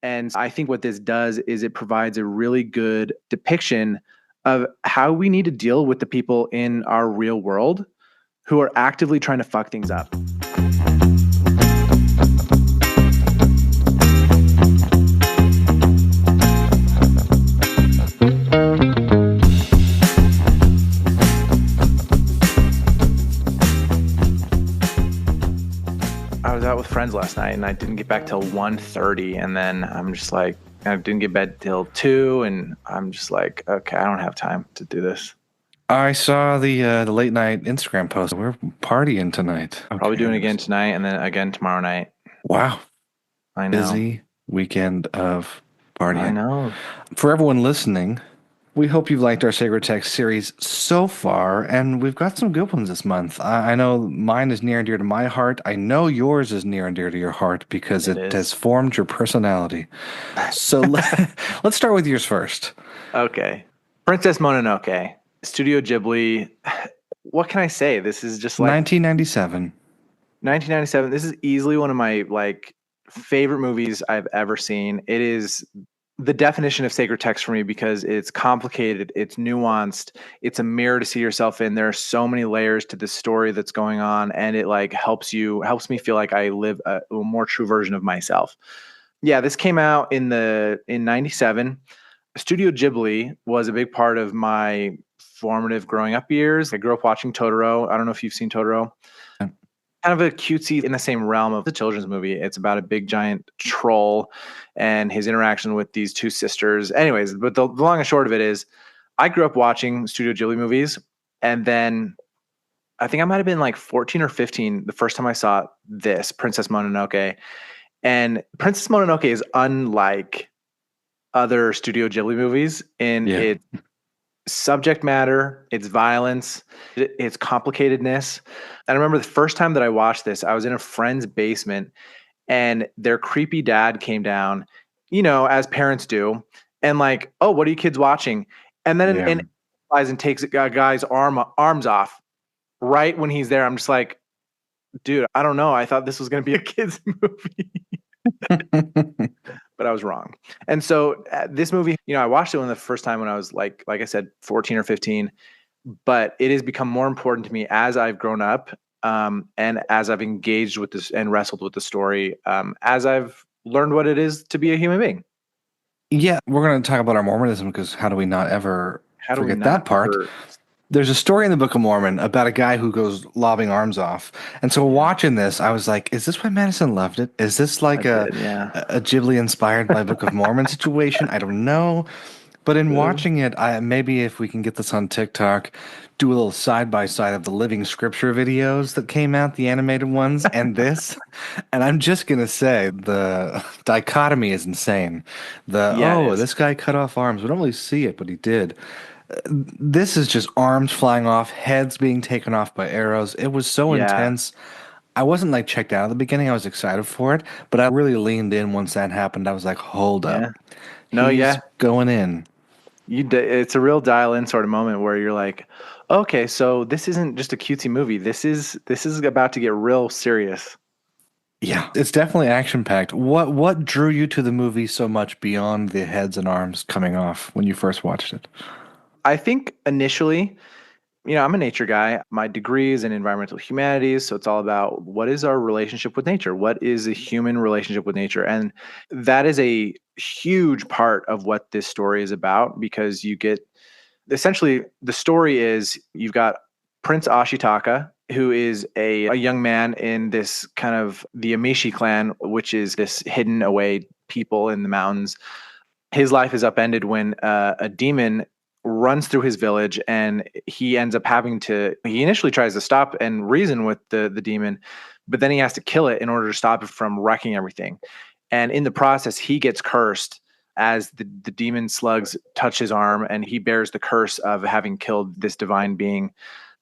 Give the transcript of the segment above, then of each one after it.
And I think what this does is it provides a really good depiction of how we need to deal with the people in our real world who are actively trying to fuck things up. I was out with friends last night and I didn't get back till 1:30, and then I'm just like, I didn't get bed till 2, and I'm just like, okay, I don't have time to do this. I saw the late night Instagram post. We're partying tonight. Probably Okay, doing it again tonight and then again tomorrow night. Wow. I know. Busy weekend of partying. I know. For everyone listening, we hope you've liked our Sacred Text series so far, and we've got some good ones this month. I know mine is near and dear to my heart. I know yours is near and dear to your heart because it has formed your personality. So let's start with yours first. Okay. Princess Mononoke, Studio Ghibli. What can I say? This is just like 1997. 1997. This is easily one of my favorite movies I've ever seen. It is the definition of sacred text for me because it's complicated, it's nuanced, it's a mirror to see yourself in. There are so many layers to this story that's going on, and it helps me feel like I live a more true version of myself. Yeah, this came out in 97. Studio Ghibli was a big part of my formative growing up years. I grew up watching Totoro. I don't know if you've seen Totoro. Kind of a cutesy in the same realm of the children's movie. It's about a big giant troll and his interaction with these two sisters. Anyways, but the long and short of it is I grew up watching Studio Ghibli movies, and then I think I might have been like 14 or 15 the first time I saw this, Princess Mononoke. And Princess Mononoke is unlike other Studio Ghibli movies in its subject matter, its violence, its complicatedness. And I remember the first time that I watched this, I was in a friend's basement and their creepy dad came down, as parents do, and like, oh, what are you kids watching? And then and takes a guy's arms off right when he's there. I'm just like, dude, I don't know. I thought this was going to be a kid's movie. But I was wrong. And so this movie, I watched it the first time when I was like I said, 14 or 15, but it has become more important to me as I've grown up, and as I've engaged with this and wrestled with the story, as I've learned what it is to be a human being. Yeah, we're going to talk about our Mormonism because how do we not ever forget that part? There's a story in the Book of Mormon about a guy who goes lobbing arms off. And so watching this, I was like, is this why Madison loved it? Is this like a Ghibli inspired by Book of Mormon situation? I don't know. But in watching it, maybe if we can get this on TikTok, do a little side-by-side of the Living Scripture videos that came out, the animated ones, and this. And I'm just going to say the dichotomy is insane. This guy cut off arms. We don't really see it, but he did. This is just arms flying off, heads being taken off by arrows. It was so intense. I wasn't checked out at the beginning. I was excited for it, but I really leaned in once that happened. I was like, hold up. He's going in. It's a real dial in sort of moment where you're like, okay, so this isn't just a cutesy movie. This is about to get real serious. Yeah, it's definitely action packed. What drew you to the movie so much beyond the heads and arms coming off when you first watched it? I think initially, I'm a nature guy. My degree is in environmental humanities. So it's all about what is our relationship with nature? What is a human relationship with nature? And that is a huge part of what this story is about, because you get essentially the story is you've got Prince Ashitaka, who is a young man in this kind of the Amishi clan, which is this hidden away people in the mountains. His life is upended when a demon runs through his village, and he ends up he initially tries to stop and reason with the demon, but then he has to kill it in order to stop it from wrecking everything. And in the process, he gets cursed as the demon slugs touch his arm, and he bears the curse of having killed this divine being.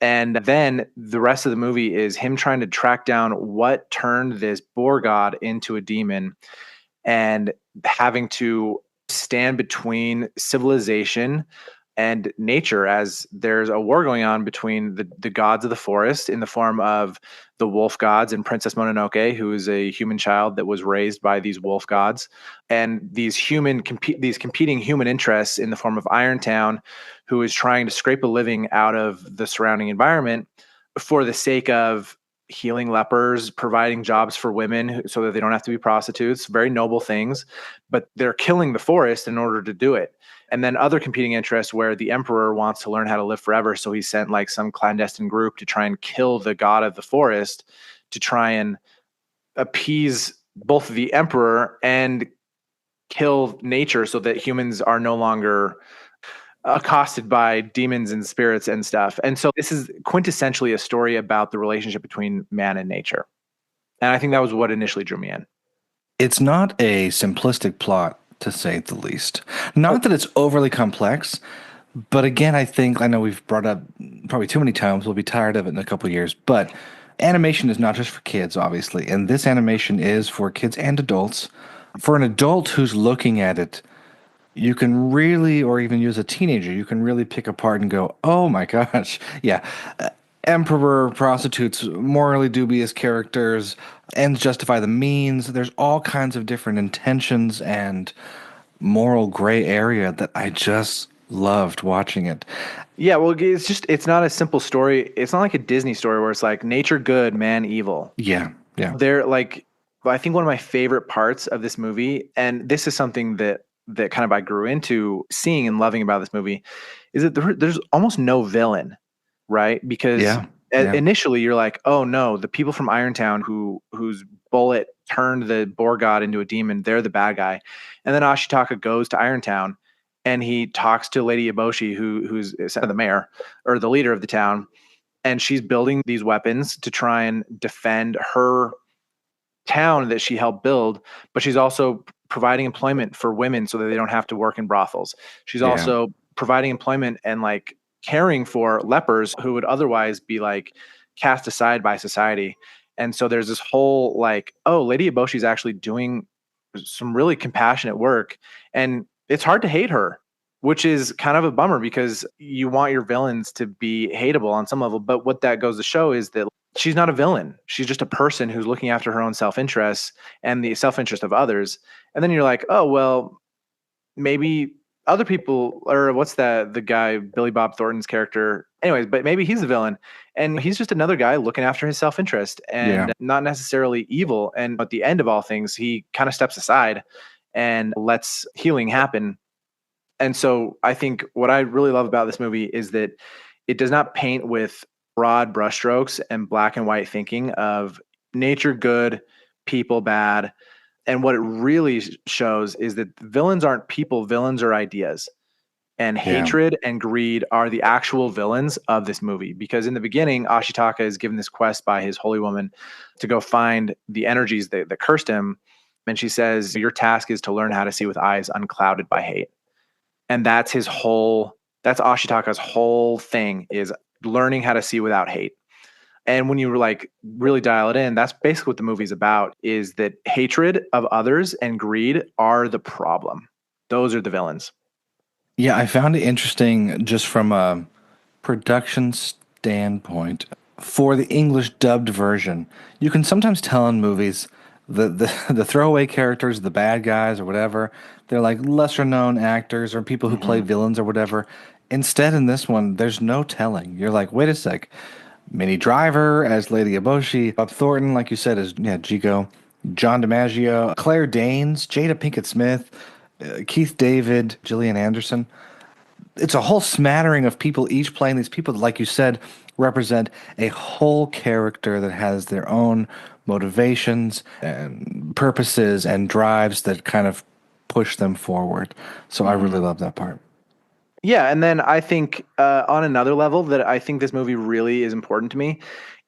And then the rest of the movie is him trying to track down what turned this boar god into a demon, and having to stand between civilization and nature, as there's a war going on between the gods of the forest in the form of the wolf gods and Princess Mononoke, who is a human child that was raised by these wolf gods, and these competing human interests in the form of Irontown, who is trying to scrape a living out of the surrounding environment for the sake of healing lepers, providing jobs for women so that they don't have to be prostitutes, very noble things, but they're killing the forest in order to do it. And then other competing interests where the emperor wants to learn how to live forever. So he sent like some clandestine group to try and kill the god of the forest to try and appease both the emperor and kill nature so that humans are no longer accosted by demons and spirits and stuff. And so this is quintessentially a story about the relationship between man and nature. And I think that was what initially drew me in. It's not a simplistic plot, to say the least. Not that it's overly complex, but again, I know we've brought up probably too many times. We'll be tired of it in a couple of years. But animation is not just for kids, obviously. And this animation is for kids and adults. For an adult who's looking at it, you can really, or even use a teenager, you can really pick apart and go, oh my gosh, yeah. Emperor, prostitutes, morally dubious characters, ends justify the means. There's all kinds of different intentions and moral gray area that I just loved watching it. Yeah, well, it's not a simple story. It's not like a Disney story where it's like nature good, man evil. Yeah, yeah. They're like, I think one of my favorite parts of this movie, and this is something that kind of I grew into seeing and loving about this movie, is that there's almost no villain, right? Because initially you're like, oh no, the people from Irontown whose bullet turned the boar god into a demon, they're the bad guy. And then Ashitaka goes to Irontown and he talks to Lady Eboshi, who's the mayor or the leader of the town, and she's building these weapons to try and defend her town that she helped build, but she's also providing employment for women so that they don't have to work in brothels. She's also providing employment and like caring for lepers who would otherwise be like cast aside by society. And so there's this whole like, oh, Lady Eboshi's actually doing some really compassionate work, and it's hard to hate her, which is kind of a bummer because you want your villains to be hateable on some level. But what that goes to show is that she's not a villain. She's just a person who's looking after her own self-interest and the self-interest of others. And then you're like, oh, well, maybe other people, or what's that, the guy, Billy Bob Thornton's character. Anyways, but maybe he's the villain and he's just another guy looking after his self-interest and not necessarily evil. And at the end of all things, he kind of steps aside and lets healing happen. And so I think what I really love about this movie is that it does not paint with broad brushstrokes and black and white thinking of nature good, people bad. And what it really shows is that villains aren't people, villains are ideas. And hatred and greed are the actual villains of this movie. Because in the beginning, Ashitaka is given this quest by his holy woman to go find the energies that cursed him. And she says, your task is to learn how to see with eyes unclouded by hate. And that's Ashitaka's whole thing, is learning how to see without hate. And when you like really dial it in, that's basically what the movie's about, is that hatred of others and greed are the problem. Those are the villains. Yeah, I found it interesting just from a production standpoint. For the English dubbed version, you can sometimes tell in movies the throwaway characters, the bad guys or whatever, they're like lesser known actors or people who play villains or whatever. Instead, in this one, there's no telling. You're like, wait a sec. Minnie Driver as Lady Eboshi, Bob Thornton, like you said, as Jigo, John DiMaggio, Claire Danes, Jada Pinkett Smith, Keith David, Gillian Anderson. It's a whole smattering of people, each playing these people that, like you said, represent a whole character that has their own motivations and purposes and drives that kind of push them forward. So I really love that part. Yeah, and then I think on another level that I think this movie really is important to me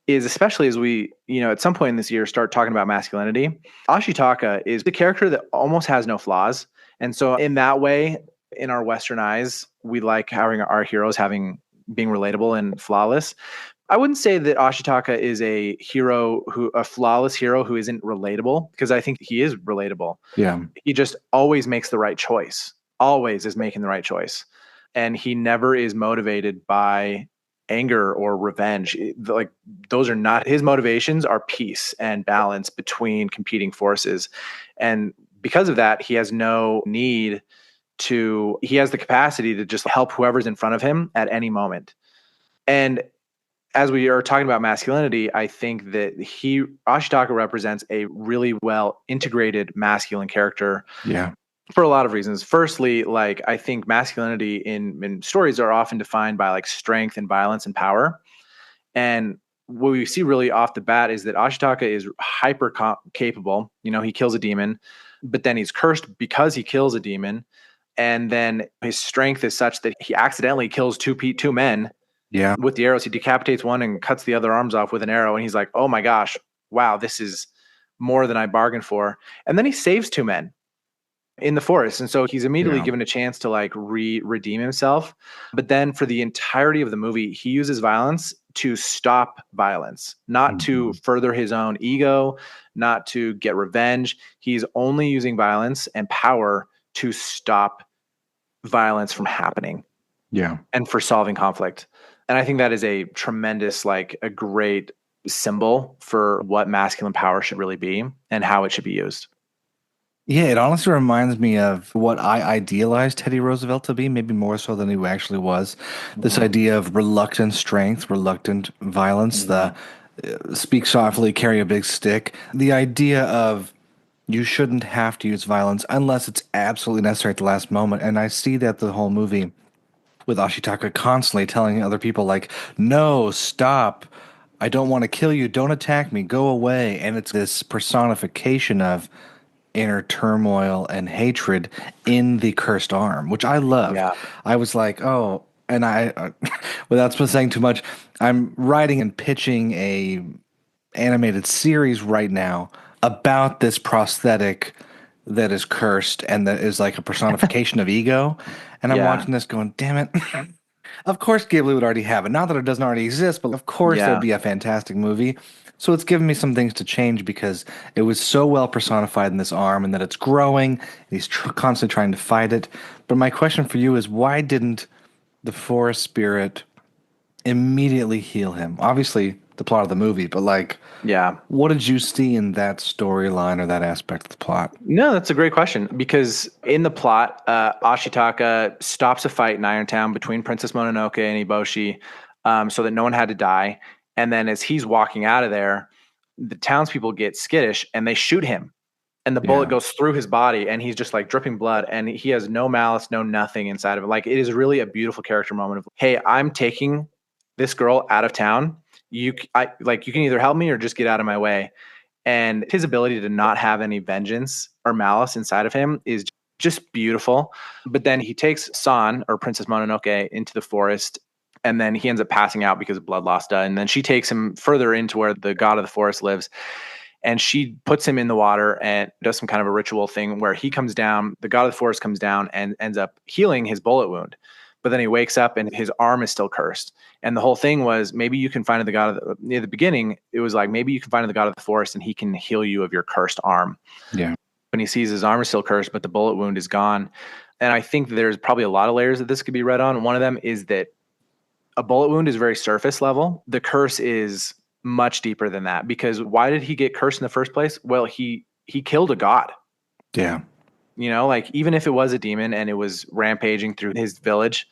is, especially as we, at some point in this year start talking about masculinity, Ashitaka is the character that almost has no flaws. And so in that way, in our Western eyes, we like having our heroes being relatable and flawless. I wouldn't say that Ashitaka is a flawless hero who isn't relatable, because I think he is relatable. Yeah. He just always makes the right choice. Always is making the right choice. and he never is motivated by anger or revenge. Like those are not his motivations, are peace and balance between competing forces. And because of that, he has no need to, he has the capacity to just help whoever's in front of him at any moment. And as we are talking about masculinity, I think that Ashitaka represents a really well integrated masculine character. Yeah. For a lot of reasons. Firstly, like I think masculinity in stories are often defined by like strength and violence and power. And what we see really off the bat is that Ashitaka is hyper capable. You know, he kills a demon, but then he's cursed because he kills a demon. And then his strength is such that he accidentally kills two men. Yeah. With the arrows. He decapitates one and cuts the other arms off with an arrow. And he's like, oh my gosh, wow, this is more than I bargained for. And then he saves two men in the forest. And so he's immediately given a chance to like redeem himself. But then for the entirety of the movie, he uses violence to stop violence, not to further his own ego, not to get revenge. He's only using violence and power to stop violence from happening. Yeah. And for solving conflict. And I think that is a tremendous, like a great symbol for what masculine power should really be and how it should be used. Yeah, it honestly reminds me of what I idealized Teddy Roosevelt to be, maybe more so than he actually was. This idea of reluctant strength, reluctant violence, the speak softly, carry a big stick. The idea of you shouldn't have to use violence unless it's absolutely necessary at the last moment. And I see that the whole movie with Ashitaka constantly telling other people like, no, stop. I don't want to kill you. Don't attack me. Go away. And it's this personification of inner turmoil and hatred in the cursed arm, which I loved. Yeah. I was like, oh, and I, without saying too much, I'm writing and pitching a animated series right now about this prosthetic that is cursed and that is like a personification of ego. And I'm watching this going, damn it. Of course Ghibli would already have it. Not that it doesn't already exist, but of course there'd be a fantastic movie. So it's given me some things to change because it was so well personified in this arm and that it's growing. And he's constantly trying to fight it. But my question for you is, why didn't the forest spirit immediately heal him? Obviously, the plot of the movie, but like, what did you see in that storyline or that aspect of the plot? No, that's a great question because in the plot, Ashitaka stops a fight in Irontown between Princess Mononoke and Eboshi, so that no one had to die. And then as he's walking out of there, the townspeople get skittish and they shoot him. And the bullet goes through his body and he's just like dripping blood and he has no malice, no nothing inside of it. Like it is really a beautiful character moment of, hey, I'm taking this girl out of town. You can either help me or just get out of my way. And his ability to not have any vengeance or malice inside of him is just beautiful. But then he takes San, or Princess Mononoke, into the forest, and then he ends up passing out because of blood loss. And then she takes him further into where the god of the forest lives. And she puts him in the water and does some kind of a ritual thing where he comes down, the god of the forest comes down and ends up healing his bullet wound. But then he wakes up and his arm is still cursed. And the whole thing was, maybe you can find the god of near the beginning, it was like, maybe you can find the god of the forest and he can heal you of your cursed arm. Yeah. When he sees his arm is still cursed, but the bullet wound is gone. And I think there's probably a lot of layers that this could be read on. One of them is that a bullet wound is very surface level. The curse is much deeper than that, because why did he get cursed in the first place? Well, he killed a god. Yeah. You know, like even if it was a demon and it was rampaging through his village,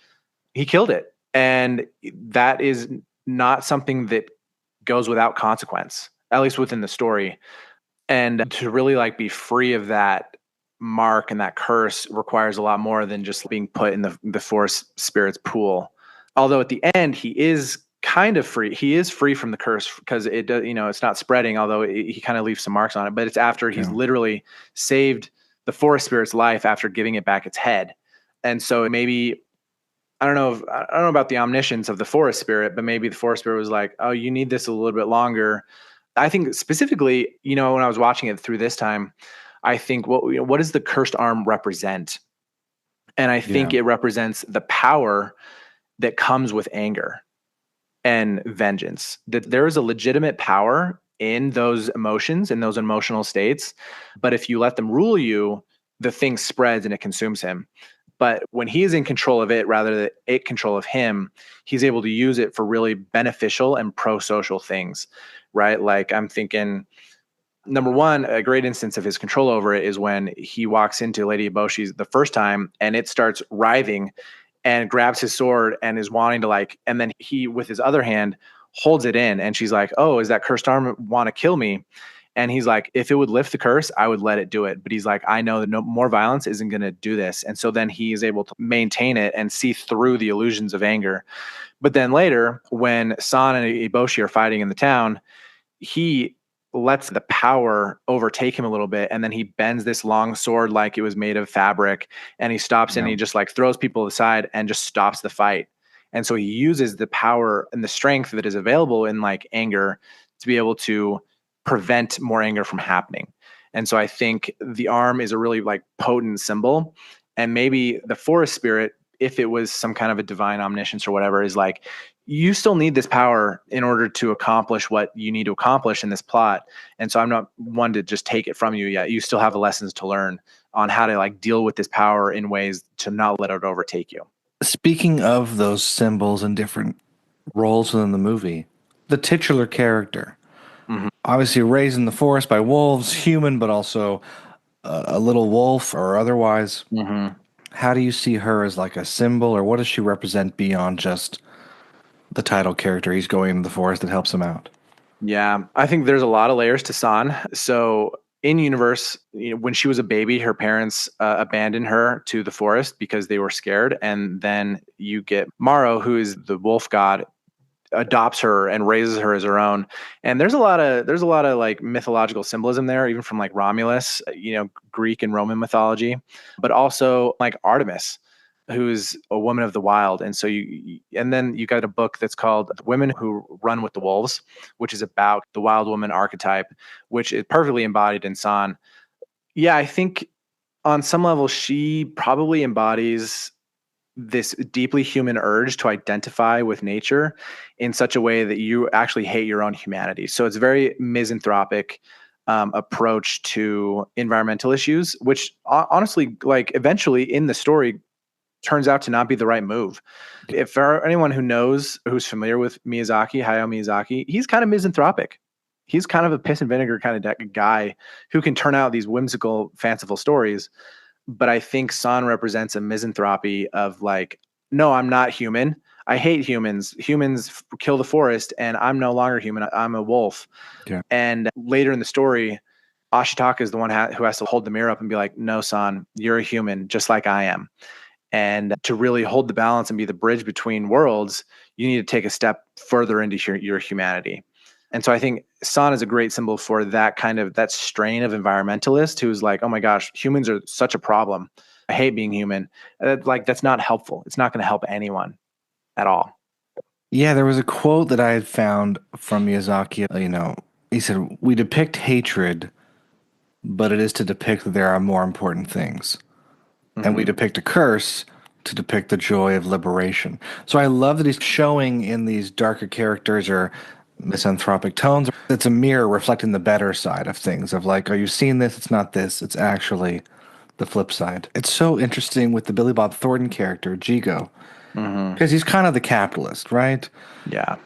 he killed it. And that is not something that goes without consequence, at least within the story. And to really like be free of that mark and that curse requires a lot more than just being put in the forest spirit's pool. Although at the end, he is kind of free. He is free from the curse because it does, you know, it's not spreading, although he kind of leaves some marks on it, but it's after he's literally saved the forest spirit's life after giving it back its head. And so maybe, I don't know about the omniscience of the forest spirit, but maybe the forest spirit was like, oh, you need this a little bit longer. I think specifically, you know, when I was watching it through this time, I think what does the cursed arm represent? And I think it represents the power that comes with anger and vengeance, that there is a legitimate power in those emotions, in those emotional states. But if you let them rule you, the thing spreads and it consumes him. But when he is in control of it, rather than it control of him, he's able to use it for really beneficial and pro-social things, right? Like I'm thinking, number one, a great instance of his control over it is when he walks into Lady Eboshi's the first time and it starts writhing and grabs his sword and is wanting to like, and then he, with his other hand, holds it in. And she's like, oh, is that cursed arm want to kill me? And he's like, if it would lift the curse, I would let it do it. But he's like, I know that no more violence isn't going to do this. And so then he is able to maintain it and see through the illusions of anger. But then later, when San and Eboshi are fighting in the town, he lets the power overtake him a little bit, and then he bends this long sword like it was made of fabric, and he stops and he just like throws people aside and just stops the fight. And so he uses the power and the strength that is available in like anger to be able to prevent more anger from happening. And so I think the arm is a really like potent symbol, and maybe the forest spirit, if it was some kind of a divine omniscience or whatever, is like, you still need this power in order to accomplish what you need to accomplish in this plot. And so I'm not one to just take it from you yet. You still have lessons to learn on how to like deal with this power in ways to not let it overtake you. Speaking of those symbols and different roles within the movie, the titular character, obviously raised in the forest by wolves, human, but also a little wolf or otherwise. How do you see her as like a symbol, or what does she represent beyond just the title character? He's going into the forest that helps him out. Yeah, I think there's a lot of layers to San. So in universe, when she was a baby, her parents abandoned her to the forest because they were scared. And then you get Maro, who is the wolf god, adopts her and raises her as her own. And there's a lot of like mythological symbolism there, even from like Romulus, Greek and Roman mythology, but also like Artemis, who's a woman of the wild. And so and then you got a book that's called Women Who Run with the Wolves, which is about the wild woman archetype, which is perfectly embodied in San. Yeah, I think on some level she probably embodies this deeply human urge to identify with nature in such a way that you actually hate your own humanity. So it's very misanthropic approach to environmental issues, which honestly, like eventually in the story turns out to not be the right move. If for anyone who's familiar with Miyazaki, Hayao Miyazaki, he's kind of misanthropic. He's kind of a piss and vinegar kind of guy who can turn out these whimsical, fanciful stories. But I think San represents a misanthropy of like, no, I'm not human. I hate humans. Humans kill the forest, and I'm no longer human. I'm a wolf. Yeah. And later in the story, Ashitaka is the one who has to hold the mirror up and be like, no, San, you're a human, just like I am. And to really hold the balance and be the bridge between worlds, you need to take a step further into your humanity. And so I think San is a great symbol for that strain of environmentalist who's like, oh my gosh, humans are such a problem. I hate being human. That's not helpful. It's not going to help anyone at all. Yeah, there was a quote that I had found from Miyazaki. He said, "We depict hatred, but it is to depict that there are more important things. And we depict a curse to depict the joy of liberation." So I love that he's showing in these darker characters or misanthropic tones. It's a mirror reflecting the better side of things, of like, oh, you've seen this, it's not this, it's actually the flip side. It's so interesting with the Billy Bob Thornton character, Jigo, because he's kind of the capitalist, right? Yeah.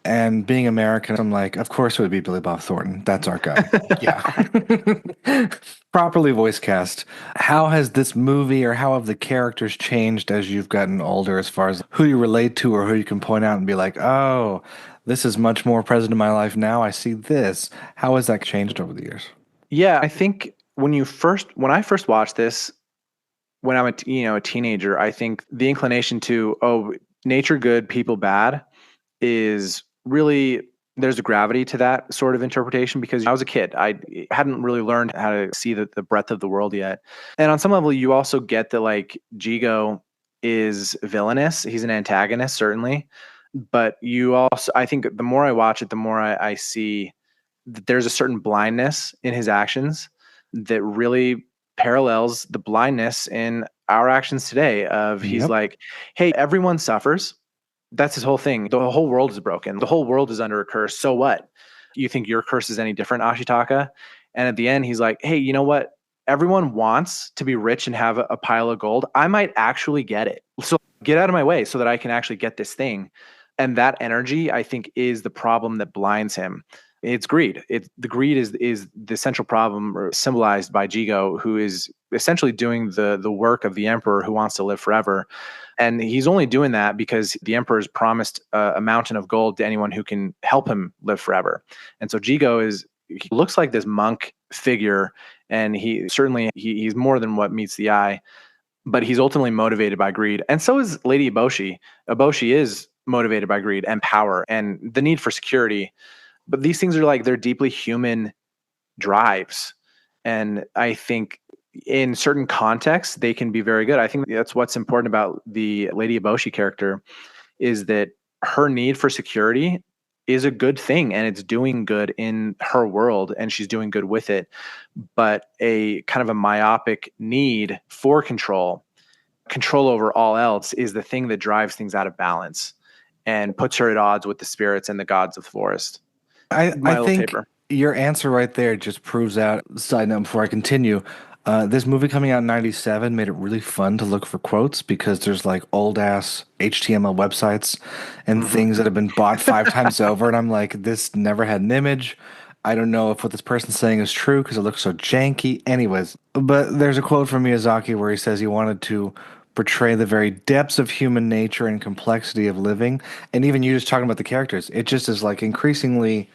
And being American, I'm like, of course it would be Billy Bob Thornton. That's our guy. Yeah. Properly voice cast. How has this movie or how have the characters changed as you've gotten older as far as who you relate to or who you can point out and be like, oh, this is much more present in my life now. I see this. How has that changed over the years? Yeah, I think when I first watched this, when I'm a teenager, I think the inclination to, oh, nature good, people bad is really, there's a gravity to that sort of interpretation because I was a kid. I hadn't really learned how to see the breadth of the world yet. And on some level, you also get that like Jigo is villainous. He's an antagonist, certainly. But you also, I think the more I watch it, the more I see that there's a certain blindness in his actions that really parallels the blindness in our actions today of he's like, hey, everyone suffers. That's his whole thing. The whole world is broken. The whole world is under a curse. So what? You think your curse is any different, Ashitaka? And at the end, he's like, hey, you know what? everyone wants to be rich and have a pile of gold. I might actually get it. So get out of my way so that I can actually get this thing. And that energy, I think, is the problem that blinds him. It's greed. The greed is the central problem, symbolized by Jigo, who is essentially doing the work of the emperor who wants to live forever. And he's only doing that because the emperor's promised a mountain of gold to anyone who can help him live forever. And so Jigo he looks like this monk figure, and he's more than what meets the eye, but he's ultimately motivated by greed. And so is Lady Eboshi. Eboshi is motivated by greed and power and the need for security. But these things are they're deeply human drives. And I think in certain contexts, they can be very good. I think that's what's important about the Lady Eboshi character, is that her need for security is a good thing, and it's doing good in her world, and she's doing good with it. But a kind of a myopic need for control over all else, is the thing that drives things out of balance and puts her at odds with the spirits and the gods of the forest. I think your answer right there just proves out. Side note before I continue, this movie coming out in '97 made it really fun to look for quotes, because there's like old ass HTML websites and things that have been bought 5 times over, and I'm like, this never had an image. I don't know if what this person's saying is true because it looks so janky. Anyways, but there's a quote from Miyazaki where he says he wanted to portray the very depths of human nature and complexity of living. And even you just talking about the characters, it just is like increasingly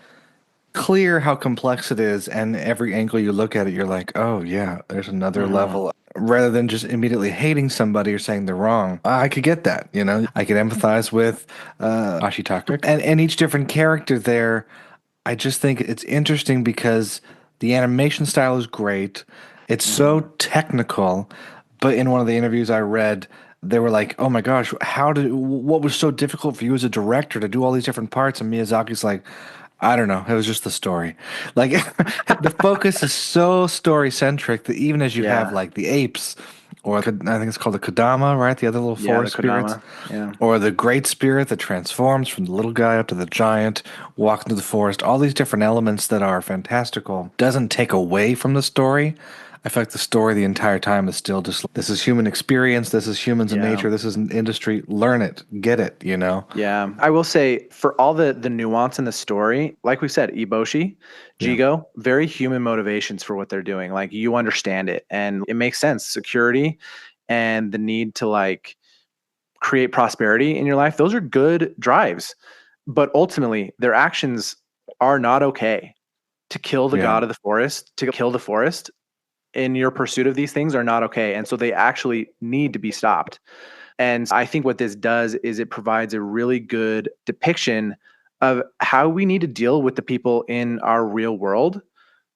clear how complex it is, and every angle you look at it, you're like, oh yeah, there's another level. Rather than just immediately hating somebody or saying they're wrong, I could get that. I could empathize with Ashitaka and each different character there. I just think it's interesting because the animation style is great. It's so technical, but in one of the interviews I read, they were like, "Oh my gosh, what was so difficult for you as a director to do all these different parts?" And Miyazaki's like, I don't know. It was just the story. Like the focus is so story centric that even as you have like the apes, or I think it's called the Kodama, right? The other little forest spirits, or the great spirit that transforms from the little guy up to the giant, walking through the forest. All these different elements that are fantastical doesn't take away from the story. I feel like the story the entire time is still just, this is human experience, this is humans in nature, this is an industry, learn it, get it, Yeah. I will say, for all the nuance in the story, like we said, Eboshi, Jigo, very human motivations for what they're doing. Like, you understand it and it makes sense. Security and the need to create prosperity in your life, those are good drives. But ultimately, their actions are not okay. To kill the god of the forest, to kill the forest in your pursuit of these things are not okay. And so they actually need to be stopped. And I think what this does is it provides a really good depiction of how we need to deal with the people in our real world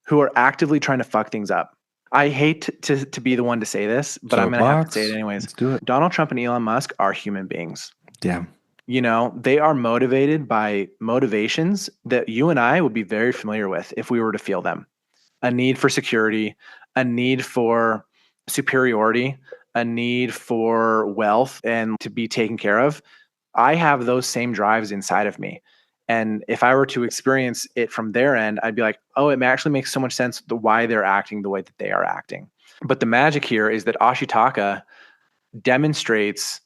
who are actively trying to fuck things up. I hate to be the one to say this, but I'm going to have to say it anyways. Let's do it. Donald Trump and Elon Musk are human beings. Yeah. They are motivated by motivations that you and I would be very familiar with if we were to feel them. A need for security, a need for superiority, a need for wealth and to be taken care of. I have those same drives inside of me. And if I were to experience it from their end, I'd be like, oh, it actually makes so much sense why they're acting the way that they are acting. But the magic here is that Ashitaka demonstrates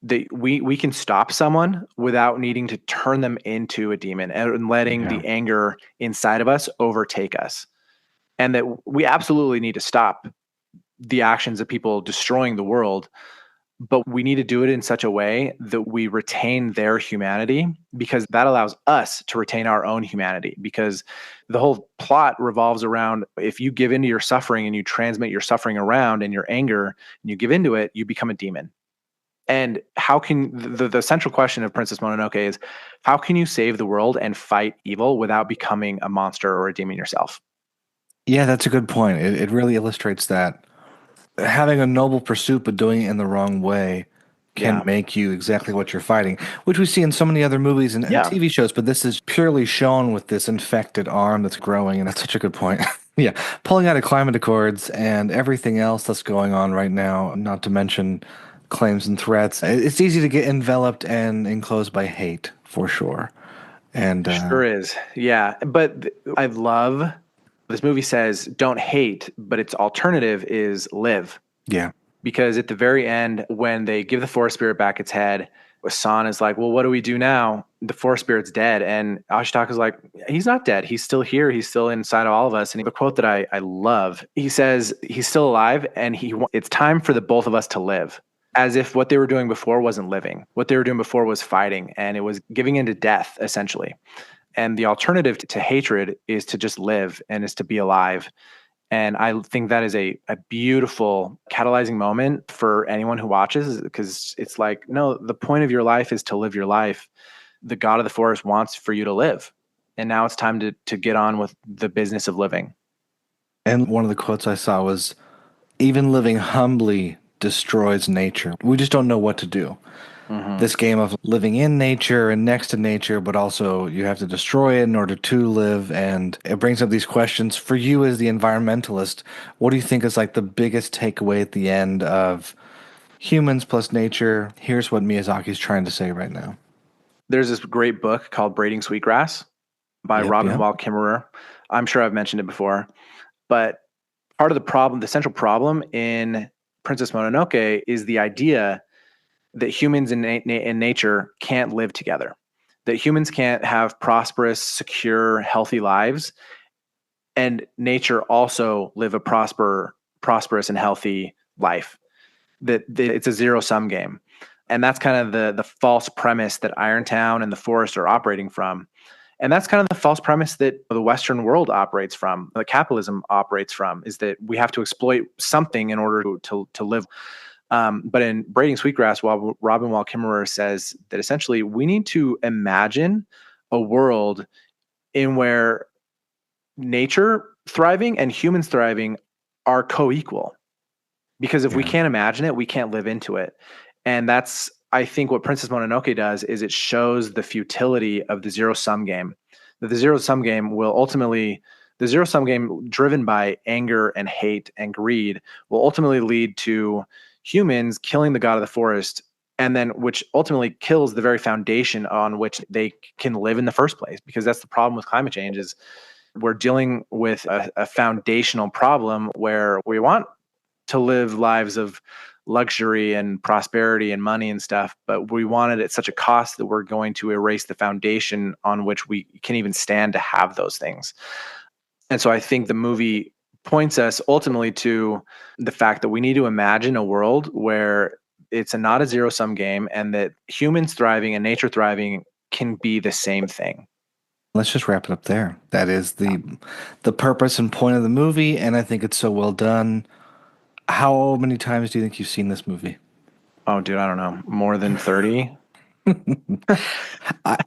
that we can stop someone without needing to turn them into a demon and letting the anger inside of us overtake us. And that we absolutely need to stop the actions of people destroying the world, but we need to do it in such a way that we retain their humanity, because that allows us to retain our own humanity. Because the whole plot revolves around, if you give into your suffering and you transmit your suffering around and your anger and you give into it, you become a demon. And how can the central question of Princess Mononoke is, how can you save the world and fight evil without becoming a monster or a demon yourself? Yeah, that's a good point. It really illustrates that having a noble pursuit but doing it in the wrong way can make you exactly what you're fighting, which we see in so many other movies and TV shows, but this is purely shown with this infected arm that's growing, and that's such a good point. Pulling out of climate accords and everything else that's going on right now, not to mention claims and threats. It's easy to get enveloped and enclosed by hate, for sure. And sure is. Yeah. But I love This movie says don't hate, but its alternative is live. Yeah. Because at the very end, when they give the forest spirit back its head, San is like, well, what do we do now? The forest spirit's dead. And Ashitaka's like, he's not dead. He's still here. He's still inside of all of us. And the quote that I love, he says, he's still alive and it's time for the both of us to live. As if what they were doing before wasn't living. What they were doing before was fighting, and it was giving into death, essentially. And the alternative to hatred is to just live and is to be alive. And I think that is a beautiful catalyzing moment for anyone who watches, because it's like, no, the point of your life is to live your life. The God of the forest wants for you to live. And now it's time to get on with the business of living. And one of the quotes I saw was, even living humbly destroys nature. We just don't know what to do. Mm-hmm. This game of living in nature and next to nature, but also you have to destroy it in order to live. And it brings up these questions for you as the environmentalist. What do you think is like the biggest takeaway at the end of humans plus nature? Here's what Miyazaki's trying to say right now. There's this great book called Braiding Sweetgrass by Robin Wall Kimmerer. I'm sure I've mentioned it before, but part of the problem, the central problem in Princess Mononoke is the idea that humans and nature can't live together, that humans can't have prosperous, secure, healthy lives, and nature also live a prosperous and healthy life, that it's a zero-sum game. And that's kind of the false premise that Irontown and the forest are operating from. And that's kind of the false premise that the Western world operates from, that capitalism operates from, is that we have to exploit something in order to live. But in Braiding Sweetgrass, Robin Wall Kimmerer says that essentially we need to imagine a world in where nature thriving and humans thriving are co-equal. Because if we can't imagine it, we can't live into it. And that's, I think, what Princess Mononoke does is it shows the futility of the zero-sum game. That the zero-sum game driven by anger and hate and greed will ultimately lead to humans killing the god of the forest, and then which ultimately kills the very foundation on which they can live in the first place. Because that's the problem with climate change, is we're dealing with a foundational problem where we want to live lives of luxury and prosperity and money and stuff, but we want it at such a cost that we're going to erase the foundation on which we can even stand to have those things. And so I think the movie points us ultimately to the fact that we need to imagine a world where it's not a zero-sum game, and that humans thriving and nature thriving can be the same thing. Let's just wrap it up there. That is the purpose and point of the movie, and I think it's so well done. How many times do you think you've seen this movie? Oh, dude, I don't know. More than 30?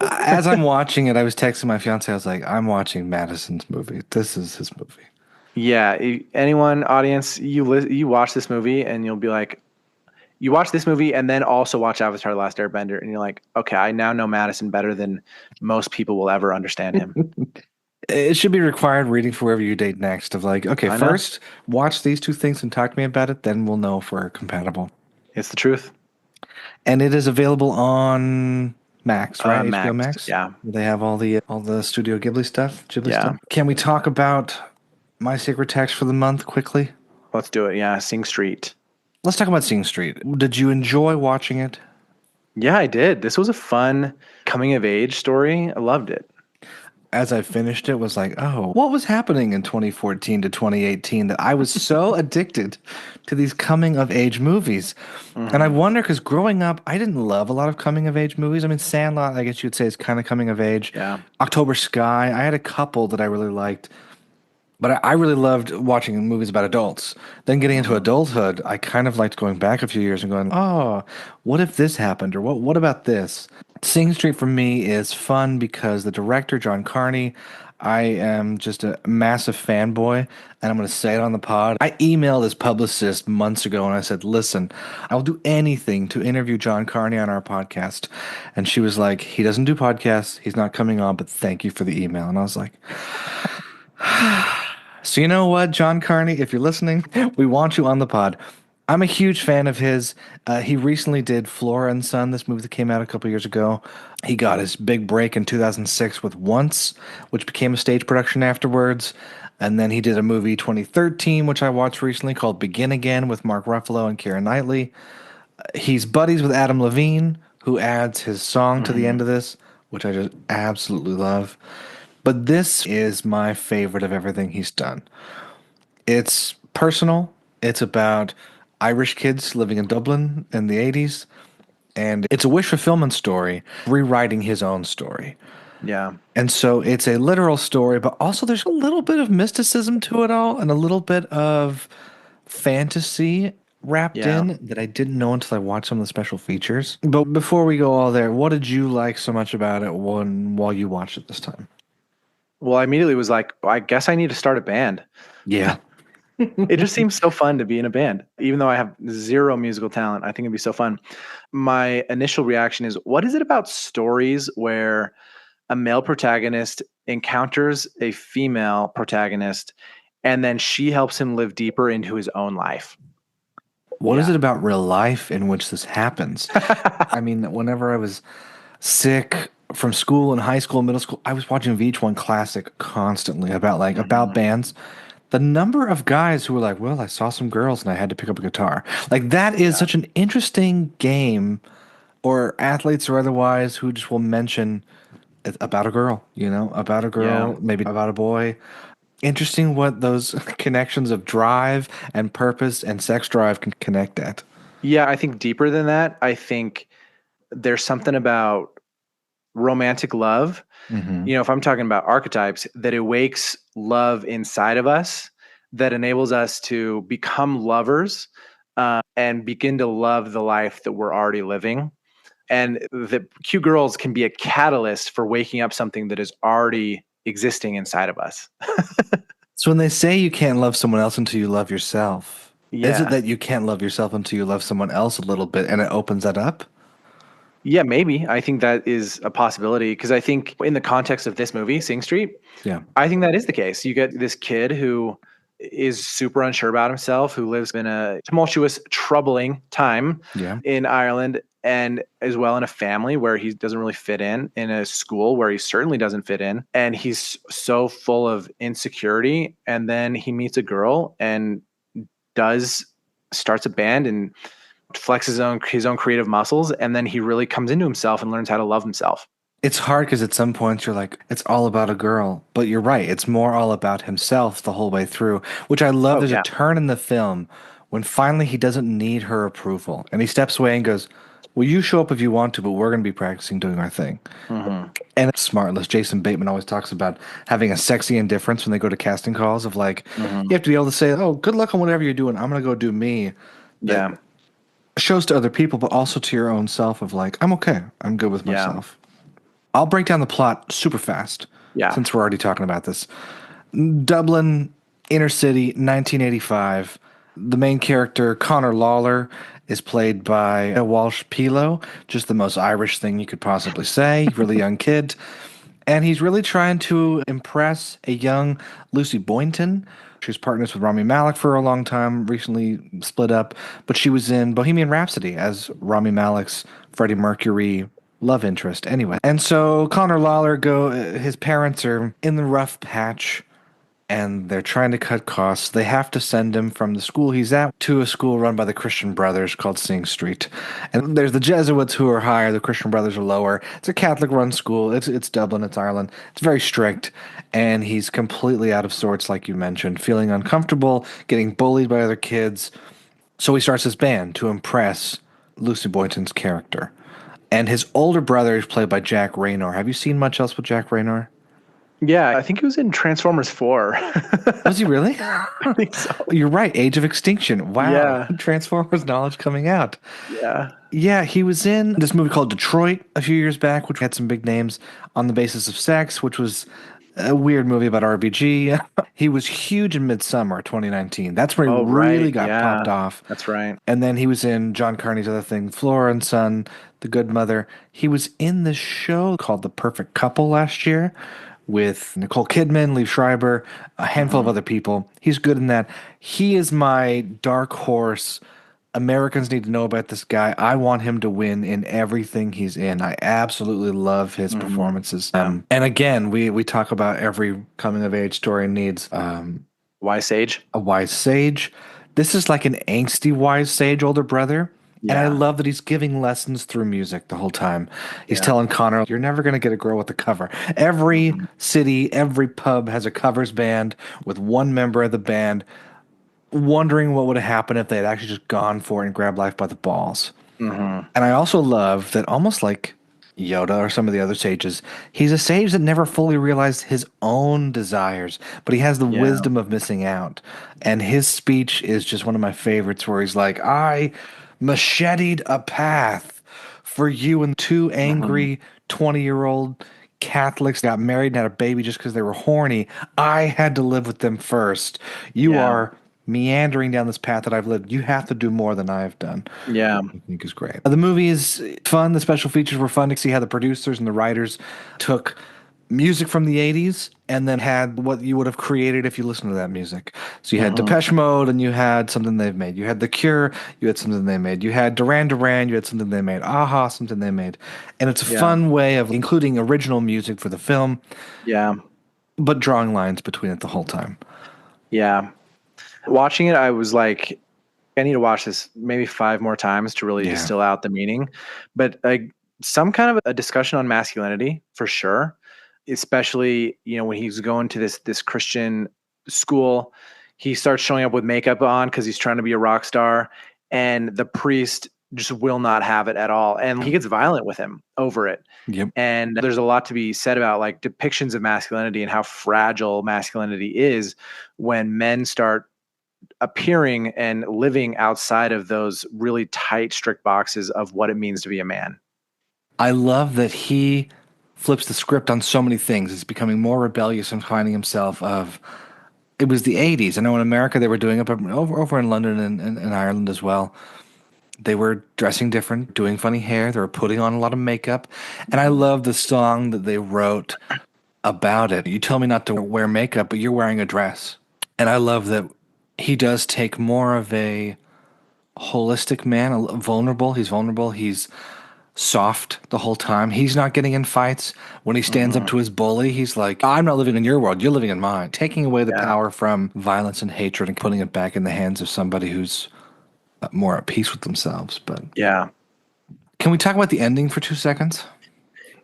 As I'm watching it, I was texting my fiance. I was like, I'm watching Madison's movie. This is his movie. Yeah. Anyone, audience, you watch this movie and you'll be like, you watch this movie and then also watch Avatar: The Last Airbender, and you're like, okay, I now know Madison better than most people will ever understand him. It should be required reading for Wherever You Date Next, of like, okay, first watch these two things and talk to me about it, then we'll know if we're compatible. It's the truth. And it is available on Max, right? HBO Max. Yeah. They have all the Studio Ghibli stuff. Stuff. Can we talk about my sacred text for the month quickly? Let's do it. Yeah, Sing Street. Let's talk about Sing Street. Did you enjoy watching it? Yeah, I did. This was a fun coming of age story. I loved it. As I finished it, was like, oh, what was happening in 2014 to 2018 that I was so addicted to these coming of age movies? Mm-hmm. And I wonder, because growing up, I didn't love a lot of coming of age movies. I mean, Sandlot, I guess you'd say, is kind of coming of age. Yeah. October Sky, I had a couple that I really liked. But I really loved watching movies about adults. Then getting into adulthood, I kind of liked going back a few years and going, oh, what if this happened? Or what about this? Sing Street for me is fun because the director, John Carney, I am just a massive fanboy, and I'm going to say it on the pod. I emailed his publicist months ago, and I said, listen, I will do anything to interview John Carney on our podcast. And she was like, he doesn't do podcasts. He's not coming on, but thank you for the email. And I was like... So you know what, John Carney, if you're listening, we want you on the pod. I'm a huge fan of his. He recently did Flora and Son, this movie that came out a couple years ago. He got his big break in 2006 with Once, which became a stage production afterwards. And then he did a movie 2013, which I watched recently called Begin Again with Mark Ruffalo and Keira Knightley. He's buddies with Adam Levine, who adds his song to the end of this, which I just absolutely love. But this is my favorite of everything he's done. It's personal. It's about Irish kids living in Dublin in the 80s. And it's a wish fulfillment story, rewriting his own story. Yeah. And so it's a literal story, but also there's a little bit of mysticism to it all and a little bit of fantasy wrapped Yeah. in that I didn't know until I watched some of the special features. But before we go all there, what did you like so much about it while you watched it this time? Well, I immediately was like, I guess I need to start a band. Yeah. It just seems so fun to be in a band. Even though I have zero musical talent, I think it'd be so fun. My initial reaction is, what is it about stories where a male protagonist encounters a female protagonist and then she helps him live deeper into his own life? What is it about real life in which this happens? I mean, whenever I was sick from school in high school, middle school, I was watching VH1 Classic constantly about bands. The number of guys who were like, well, I saw some girls and I had to pick up a guitar. Like that is such an interesting game, or athletes or otherwise who just will mention about a girl, about a girl, maybe about a boy. Interesting what those connections of drive and purpose and sex drive can connect at. Yeah, I think deeper than that, I think there's something about romantic love. If I'm talking about archetypes, that awakes love inside of us, that enables us to become lovers and begin to love the life that we're already living. And the cute girls can be a catalyst for waking up something that is already existing inside of us. So when they say you can't love someone else until you love yourself, is it that you can't love yourself until you love someone else a little bit and it opens that up? Yeah, maybe. I think that is a possibility because I think in the context of this movie, Sing Street, I think that is the case. You get this kid who is super unsure about himself, who lives in a tumultuous, troubling time in Ireland, and as well in a family where he doesn't really fit in a school where he certainly doesn't fit in. And he's so full of insecurity. And then he meets a girl and starts a band and flexes his own creative muscles. And then he really comes into himself and learns how to love himself. It's hard because at some points you're like, it's all about a girl. But you're right. It's more all about himself the whole way through, which I love. There's a turn in the film when finally he doesn't need her approval. And he steps away and goes, well, you show up if you want to, but we're going to be practicing doing our thing. And it's smartless. Jason Bateman always talks about having a sexy indifference when they go to casting calls of like, you have to be able to say, oh, good luck on whatever you're doing. I'm going to go do me. That shows to other people, but also to your own self of like, I'm okay. I'm good with myself. I'll break down the plot super fast. Since we're already talking about this. Dublin, inner city, 1985. The main character, Connor Lawler, is played by Walsh Pilo, just the most Irish thing you could possibly say. Really young kid. And he's really trying to impress a young Lucy Boynton. She was partners with Rami Malek for a long time, recently split up. But she was in Bohemian Rhapsody as Rami Malek's Freddie Mercury love interest anyway. And so Connor Lawler, his parents are in the rough patch and they're trying to cut costs. They have to send him from the school he's at to a school run by the Christian Brothers called Sing Street. And there's the Jesuits who are higher, the Christian Brothers are lower. It's a Catholic-run school. It's Dublin, it's Ireland. It's very strict. And he's completely out of sorts, like you mentioned, feeling uncomfortable, getting bullied by other kids. So he starts his band to impress Lucy Boynton's character. And his older brother is played by Jack Raynor. Have you seen much else with Jack Raynor? Yeah, I think he was in Transformers 4. Was he really? I think so. You're right. Age of Extinction. Wow. Yeah. Transformers knowledge coming out. Yeah. Yeah, he was in this movie called Detroit a few years back, which had some big names on the basis of sex, which was a weird movie about RBG. He was huge in Midsummer 2019. That's where he really got popped off. That's right. And then he was in John Carney's other thing, Flora and Son, The Good Mother. He was in this show called The Perfect Couple last year with Nicole Kidman, Liev Schreiber, a handful of other people. He's good in that. He is my dark horse Americans need to know about this guy. I want him to win in everything he's in. I absolutely love his Hmm. performances. Yeah. And again, we talk about every coming of age story needs Wise sage. a wise sage. This is like an angsty wise sage older brother. And I Yeah. love that he's giving lessons through music the whole time. He's Yeah. telling Connor, you're never going to get a girl with a cover. Every Hmm. city, every pub has a covers band with one member of the band wondering what would have happened if they had actually just gone for it and grabbed life by the balls. Hmm. And I also love that, almost like Yoda or some of the other sages, he's a sage that never fully realized his own desires, but he has the Yeah. wisdom of missing out. And his speech is just one of my favorites, where he's like, I macheted a path for you, and two Hmm. angry 20-year-old Catholics got married and had a baby just because they were horny. I had to live with them first. You Yeah. are meandering down this path that I've lived. You have to do more than I've done. Yeah. I think is great. The movie is fun. The special features were fun to see how the producers and the writers took music from the 80s and then had what you would have created if you listened to that music. So you had Hmm. Depeche Mode and you had something they've made. You had The Cure, you had something they made. You had Duran Duran, you had something they made. Aha, something they made. And it's a Yeah. fun way of including original music for the film, Yeah. but drawing lines between it the whole time. Yeah. Watching it, I was like, I need to watch this maybe 5 more times to really Yeah. distill out the meaning. But some kind of a discussion on masculinity for sure, especially when he's going to this Christian school, he starts showing up with makeup on because he's trying to be a rock star, and the priest just will not have it at all, and he gets violent with him over it. Yep. And there's a lot to be said about like depictions of masculinity and how fragile masculinity is when men start appearing and living outside of those really tight, strict boxes of what it means to be a man. I love that he flips the script on so many things. He's becoming more rebellious and finding himself of it was the 80s. I know in America they were doing it, but over in London and Ireland as well. They were dressing different, doing funny hair. They were putting on a lot of makeup. And I love the song that they wrote about it. You tell me not to wear makeup, but you're wearing a dress. And I love that he does take more of a holistic man, vulnerable. He's vulnerable. He's soft the whole time. He's not getting in fights. When he stands up Mm-hmm. to his bully, he's like, I'm not living in your world. You're living in mine. Taking away the Yeah. power from violence and hatred and putting it back in the hands of somebody who's more at peace with themselves. But Yeah. can we talk about the ending for 2 seconds?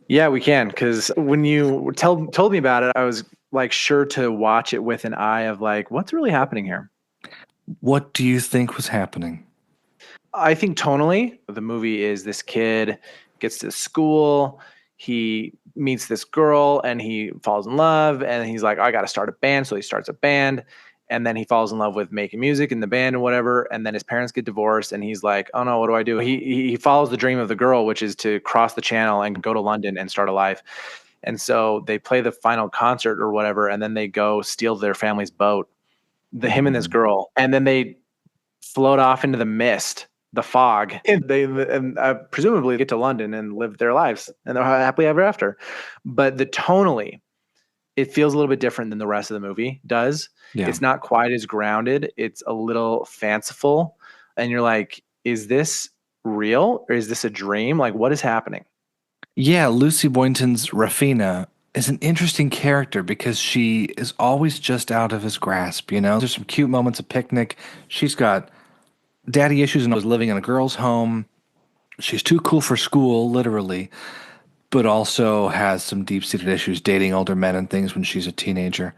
Yeah, we can. Because when you told me about it, I was like sure to watch it with an eye of like, what's really happening here? What do you think was happening? I think tonally, the movie is this kid gets to school, he meets this girl, and he falls in love, and he's like, I got to start a band. So he starts a band, and then he falls in love with making music in the band and whatever. And then his parents get divorced, and he's like, oh no, what do I do? He follows the dream of the girl, which is to cross the channel and go to London and start a life. And so they play the final concert or whatever, and then they go steal their family's boat, him and this girl, and then they float off into the mist, the fog, and they presumably get to London and live their lives, and they're happily ever after. But the tonally, it feels a little bit different than the rest of the movie does. Yeah. It's not quite as grounded. It's a little fanciful, and you're like, is this real or is this a dream? Like, what is happening? Yeah, Lucy Boynton's Rafina is an interesting character because she is always just out of his grasp, you know? There's some cute moments of picnic. She's got daddy issues and was living in a girl's home. She's too cool for school, literally, but also has some deep-seated issues dating older men and things when she's a teenager.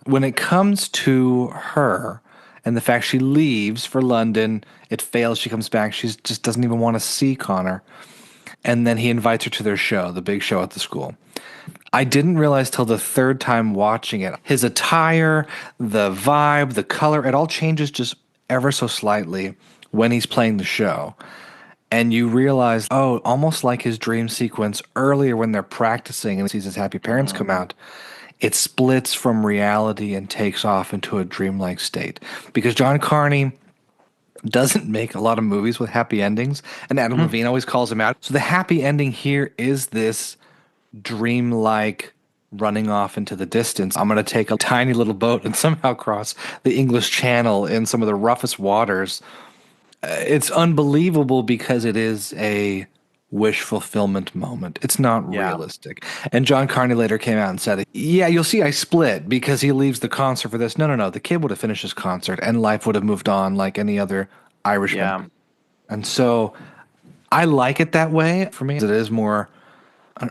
When it comes to her and the fact she leaves for London, it fails, she comes back, she just doesn't even want to see Connor. And then he invites her to their show, the big show at the school. I didn't realize till the third time watching it. His attire, the vibe, the color, it all changes just ever so slightly when he's playing the show. And you realize, oh, almost like his dream sequence earlier when they're practicing and sees his happy parents come out, it splits from reality and takes off into a dreamlike state. Because John Carney doesn't make a lot of movies with happy endings, and Adam Levine always calls him out. So the happy ending here is this dreamlike running off into the distance. I'm going to take a tiny little boat and somehow cross the English Channel in some of the roughest waters It's unbelievable because it is a wish fulfillment moment. It's not Yeah. realistic. And John Carney later came out and said, yeah, you'll see I split because he leaves the concert for this. No, no, no. The kid would have finished his concert and life would have moved on like any other Irishman. Yeah. And so I like it that way. For me, it is more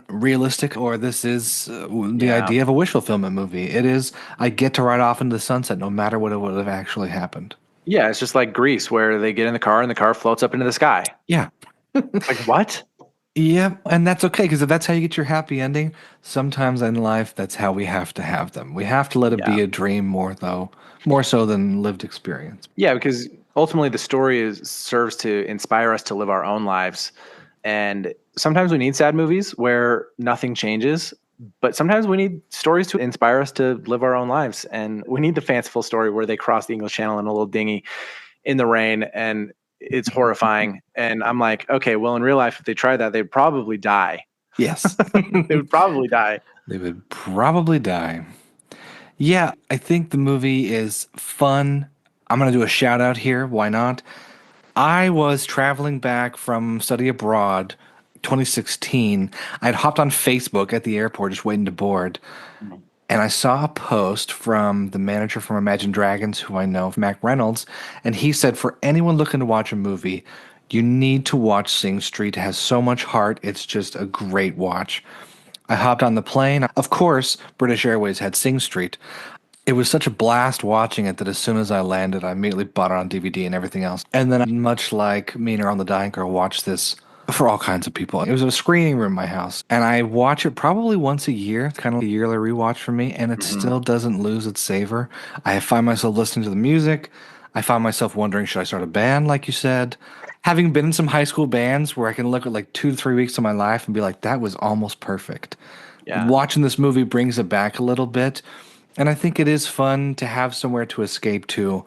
realistic, or this is the Yeah. idea of a wish fulfillment movie. It is, I get to ride off into the sunset no matter what it would have actually happened. Yeah. It's just like Grease, where they get in the car and the car floats up into the sky. Yeah. Like, what? Yeah, and that's okay because if that's how you get your happy ending, sometimes in life that's how we have to have them. We have to let it Yeah. be a dream more though, more so than lived experience. Yeah, because ultimately the story serves to inspire us to live our own lives. And sometimes we need sad movies where nothing changes, but sometimes we need stories to inspire us to live our own lives. And we need the fanciful story where they cross the English Channel in a little dinghy in the rain and it's horrifying. And I'm like, okay, well, in real life, if they tried that, they'd probably die. Yes. They would probably die. They would probably die. Yeah, I think the movie is fun. I'm going to do a shout out here. Why not? I was traveling back from study abroad 2016. I had hopped on Facebook at the airport just waiting to board. And I saw a post from the manager from Imagine Dragons, who I know, Mac Reynolds, and he said, for anyone looking to watch a movie, you need to watch Sing Street. It has so much heart. It's just a great watch. I hopped on the plane. Of course, British Airways had Sing Street. It was such a blast watching it that as soon as I landed, I immediately bought it on DVD and everything else. And then, much like me and Earl the Dying Girl, watched this for all kinds of people. It was a screening room in my house. And I watch it probably once a year, kind of a yearly rewatch for me, and it still doesn't lose its savor. I find myself listening to the music. I find myself wondering, should I start a band, like you said? Having been in some high school bands where I can look at like 2 to 3 weeks of my life and be like, that was almost perfect. Yeah. Watching this movie brings it back a little bit. And I think it is fun to have somewhere to escape to.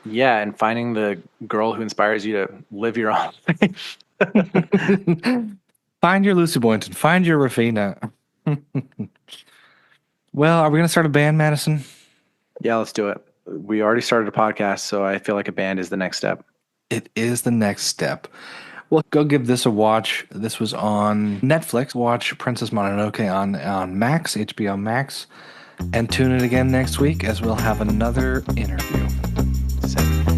Yeah. And finding the girl who inspires you to live your own life. Find your Lucy Boynton. Find your Rafina. Well, are we going to start a band, Madison? Yeah, let's do it. We already started a podcast, so I feel like a band is the next step. It is the next step. Well, go give this a watch. This was on Netflix. Watch Princess Mononoke on Max, HBO Max. And tune in again next week as we'll have another interview. Sick.